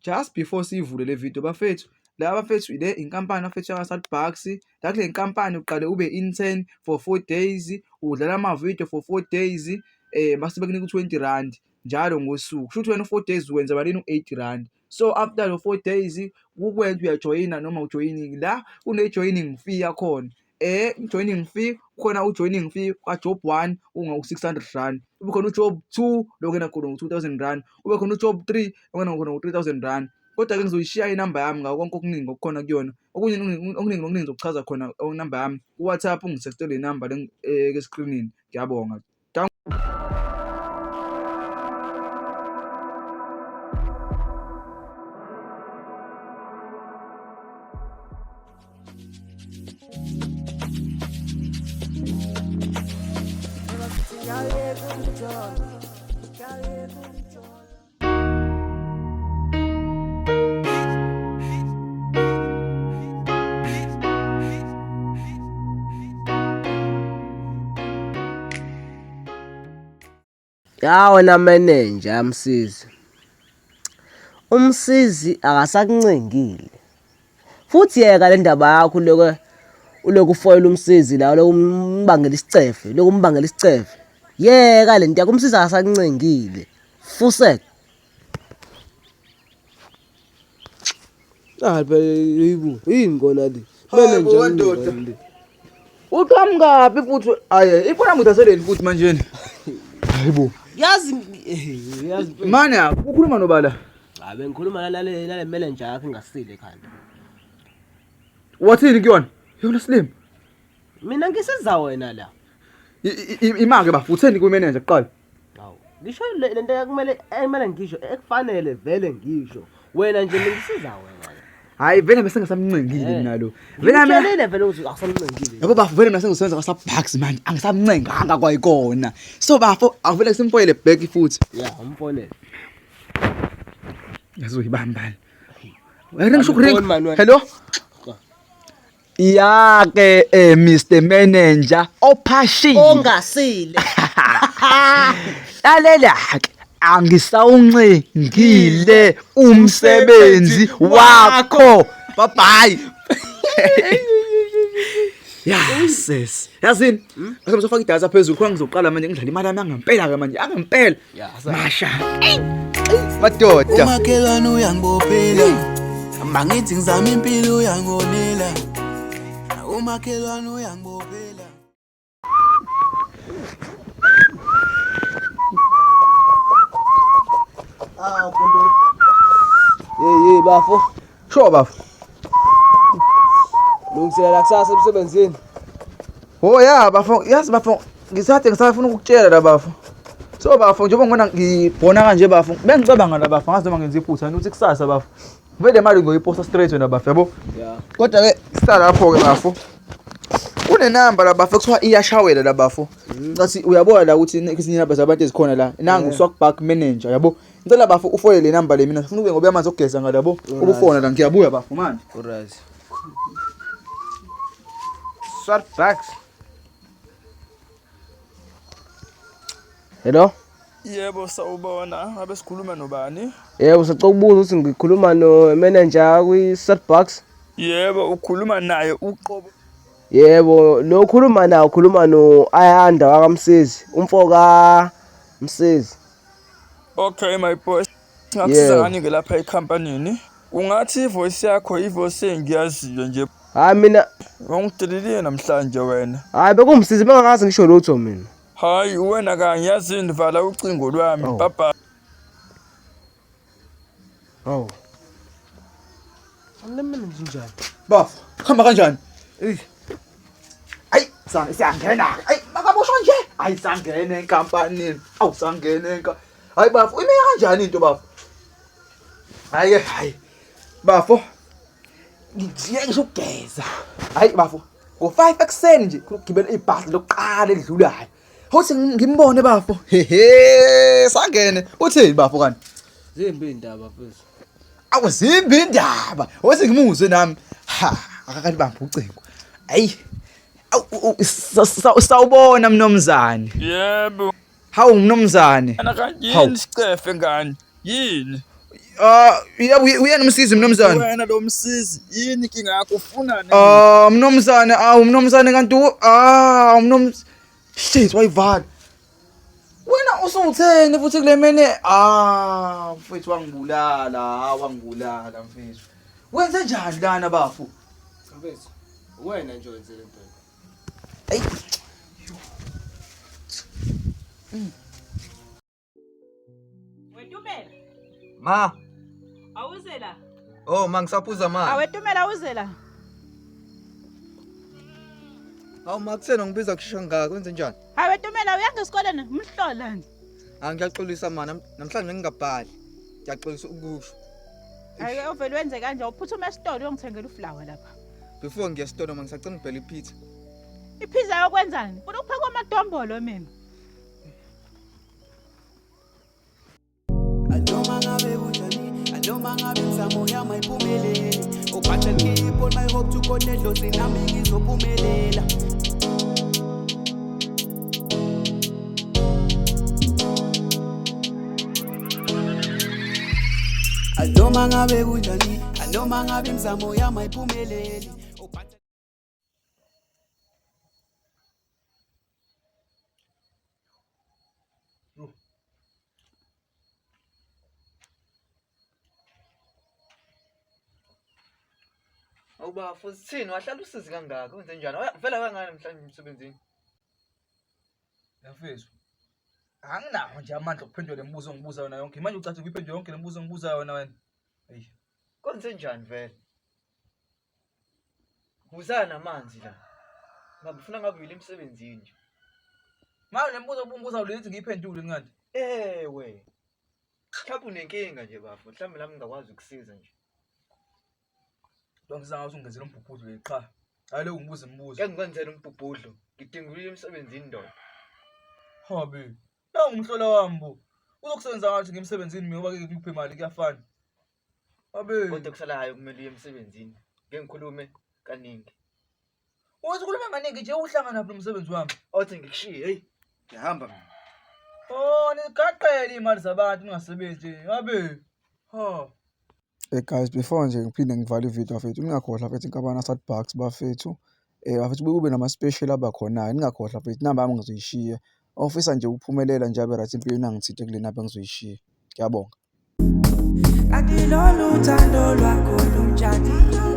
just before sivule le video bafethu, la bafethu ile inkampani bafethu yakwa-Starbucks. La kule nkampani uqale ube intern for 4 days, udlala ama-video for 4 days, base bekunika u-20 njalo ngosuku. Kusho ukuthi wena 4 days wenza malini u-80. So after lo 4 days kukwenza uyajoyina noma ujoyiningi. La kune-joining fee yakhona. I-joining fee khona u-joining fee ka-job 1 unga-600. Ube khona u-job 2 lokena khona u-2,000. Ube khona u-job 3 lokena khona u-3,000. Kodwa-ke ngizoyishiya inamba yami ngako konke okuningi okukhona kuyona. Okuningi ngizokuchaza khona inamba yami ku-WhatsApp. Ungisextele inamba ke-screenini. Ngiyabonga. Ya wena manager Msizi. Umsizi akasakuncengile. Futhi yeka le ndaba yakho uloku ufoyela umsizi la lokumbangela isicefe, lokumbangela isicefe. Yeka le nto yakho umsizi akasakuncengile. Fusek. Hayibo, yini kona le? Manager Uqhamukapi futhi? Aye, ifona ngidasele futhi manje. Hayibo. Yazi Mani ukhuluma nobala? Abe ngikhuluma nale manager yakho engasile ekhaya. Wathini kuyona? Yona Slim. Mina ngisiza wena la. Imake bafutheni ku-manager kuqala. Hawu. Ngisho lento ekumele ngisho ekufanele vele ngisho. Wena nje ngisiza wena. Hayi vele bese ngasamncengile mina lo. Vele vele uthi akusamncengile. Yabo bafu vele mina sengisebenza kwa-Starbucks man. Angisamncenganga kwayikona. So bafu avele simfoyele back futhi. Yeah, umfonele. Yazoyibamba. Wena ngisho kuring. Hello? Yake Mr Manager ophashile. Ongasile. Lalela ke angisawuncengile umsebenzi wakho. Bye bye. Yes. Yazini? Ake msofaka idatha phezulu khona ngizoqala manje ngidlala imali yami angempela ke manje. Angempela. Masha. Madoda. Umakhelwane uyangibophela. Mangithi ngizama impilo uyangonela. Umakhelwane uyangibophela. Kundo. Ye bafo. Sho bafo. Lungiselela kusasa emsebenzini. Oh ya bafo, yazi bafo, ngisafuna ukukutshela la bafo. So bafo njengoba ngona ngibhona kanje bafo, bengicabanga la bafo ngazi noma ngenza iphutha ukuthi kusasa bafo. Vele imali ngoyiposta straight wena bafo yabo. Yeah. Kodwa ke sala lapho ke bafo. Kune number la bafo kuthiwa iyashawela la bafo. Ngathi uyabona la ukuthi izinye number zabantu ezikhona la. Nangu Swagback manager yabo. Ngicela bafo ufoye le number le mina ngifuna ube ngoba amanzi ogeza ngalabo. Ubufona la ngiyabuya bafo manje. Alright. Starbucks. Hello? Yebo sawubona, ngabe sikhuluma nobani? Yebo sicela ukubuza ukuthi ngikhuluma no manager kwi-Starbucks. Yebo ukhuluma naye uqobo. Yebo, lo ukhuluma nawo ukhuluma no Ayanda wakamsizi, umfoka Msizi. Okay my boy. Ngakusiza ngani ke lapha ecompanyini? Ungathi ivoice yakho ivoice engiyaziyo nje. Hayi mina Ngongidilile namhlanje wena. hayi bekumsizi bengakazi ngisho lutho mina. Hayi wena kangiyazi ndivala ucingo lwami baba. Oh. Anlemena njani? Bafo, khamba kanjani? Ay, siyangena. Ay, makaboshwa nje. Ay, sangena enkampanini. Awusangena Hayi bafo, ime kanjani into bafo? Hayi. Bafo. Ngijiye ngisho ukugeza. Hayi bafo, ngo-5 ekseni nje ukugibela ibhasi lokuqala edlulayo. Hothi ngimbone bafo. Hehe, sangene. Uthini bafo kanti? Zimbi indaba mfethu. Awuzimbi indaba. Wese ngimuzwe nami. Ha, akakanti bamba ucingo. Hayi. Sawubona mnomzane. Yebo. Hawu mnomzane. Ana kanjini sicefe ngani? Yini? Uyena umsizi mnumzane. Wena lo msizi, yini inkinga yakho ufunani? Mnumzane, mnumzane kanti shit wayivala. Wena usungitheni futhi kule mene? Mfethu wangibulala mfethu. Wenze njani lana bafu? Mfethu, wena nje wenzele into. Hey. Wetumela, Ma, awuze la. oh mangisaphuza ma. Awetumela awuze la. Awu ma kusena ngibiza kushesha ngaka kwenze njani? Awetumela uyanga esikoleni umhlola nje. Ngiyaxolisa ma namhlanje ngingabhali. Ngiyaxolisa ukusho. Hayi ovela wenze kanje uphuthume esitolo uyongithengela uflower lapha. Before ngiya esitolo ngisacela ngibhele ipizza. Iphiza yokwenzani? Ufuna ukupheka amadombolo mina. Anoma ngabe kunjani, anoma ngabe imizamo yami ayiphumeleli. Oh but I'll keep on my hope to connect loze nami ngizophumelela. Anoma ngabe kunjani, anoma ngabe imizamo yami ayiphumeleli. Oh but Awuba futhi thini wahlala usizi kangaka kwenze njani? Vela kangani namhlanje emsebenzini? Yafethu. Anginawo nje amandla okuphendula lemibuzo ongibuza yona yonke. Manje ucathi ngiphendule yonke lemibuzo ongibuza yona wena. Hey. Kwenze njani vela? Buzana namanzi la. Ngabe ufuna ngabe uyile emsebenzini nje. Manje lemibuzo obungibuza ulithi ngiyiphendule ngani? Ewe. Mhlawumbe unenkinga nje bafo. Mhlawumbe nami ngingakwazi ukusiza nje. Ngizanga usungenzela umbhubhudlo leqha. Hayi lo ngibuza imibuzo. Ke ngikwenzela umbhubhudlo. Ngidinga ukuyile emsebenzini ndoda. Habe. La ngumhlola wami bo. Uzokusebenza ngathi ngimsebenzini mina ngoba ke ngikuphe imali kuyafana. Habe. Kodwa kusalayo kumele uye emsebenzini. Ngeke ngikhulume kaningi. Uthi khuluma nganingi nje uhlangana naphi nomsebenzi wami. Othi ngikushiye, hey. Ngihamba mina. Nigaqele imali zabantu ningasebenzi. Habe. Ha. Hey guys, before nje ngiphinde ngivale ivideo bafethu, ningakhohlwa bafethu inkampani yaStarbucks bafethu. Bafethu kube nama special abakhona, ningakhohlwa bafethu inamba yami ngizoyishiya. Ofisa nje ukuphumelela nje abe right empilweni angithinte kule namba ngizoyishiya. Ngiyabonga. Adilolo uthando lwakho lumjani.